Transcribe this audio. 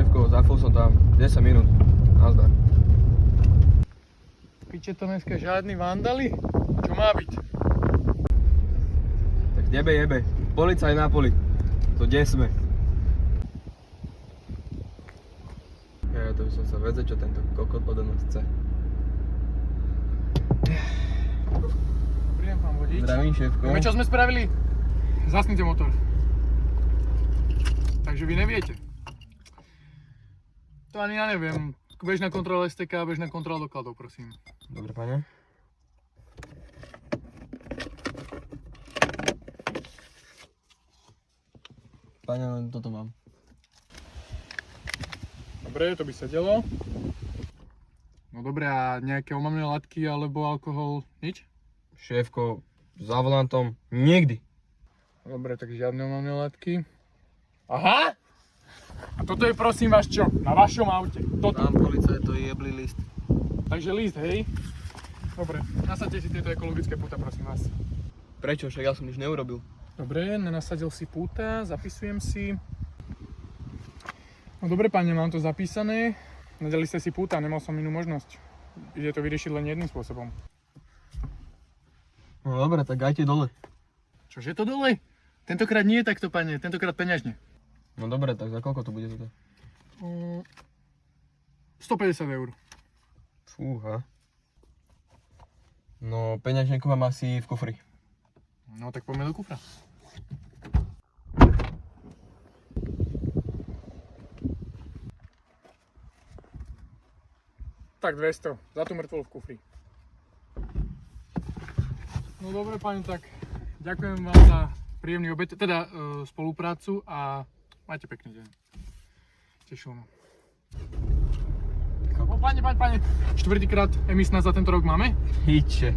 šéfko, zafol som tam 10 minút. Nazdar. Piče, to dneska žiadny vandali? Čo má byť? Tak jebe. Policaj na poli. To kde sme? Ja to by som sa vedel, čo tento kokot ode nás chce. Dobrý deň, pán vodič. Zdravím, šéfko. Vieme, čo sme spravili? Zasnite motor. Takže vy neviete. To ani ja neviem. Bežná kontrola STK, bežná kontrola dokladov, prosím. Dobre, pane. Pane, len toto mám. Dobre, to by sedelo. No dobre, a nejaké omamné látky alebo alkohol? Nič? Šéfko, za volantom nikdy. Dobre, tak žiadne omamné látky. Aha! A toto je prosím vás čo? Na vašom aute. Toto. Tam policaj to jebli list. Takže list, hej? Dobre, nasadte si tieto ekologické púta, prosím vás. Prečo? Však ja som nič neurobil. Dobre, nenasadil si púta, zapisujem si. No dobre, pane, mám to zapísané. Nadali ste si púta, nemal som inú možnosť. Ide to vyriešiť len jedným spôsobom. No dobre, tak dajte dole. Čože to dole? Tentokrát nie takto, pane, tentokrát peňažne. No dobre, tak za koľko to bude toto? 150 eur. Fúha. No peňaženku mám asi v kufri. No tak poďme do kufra. Tak 200, za tú mŕtvolu v kufri. No dobre, pani, tak ďakujem vám za príjemný obed, teda spoluprácu a majte pekný deň. Tešilo ma. No, pani, štvrtýkrát emisná za tento rok máme? Hiče.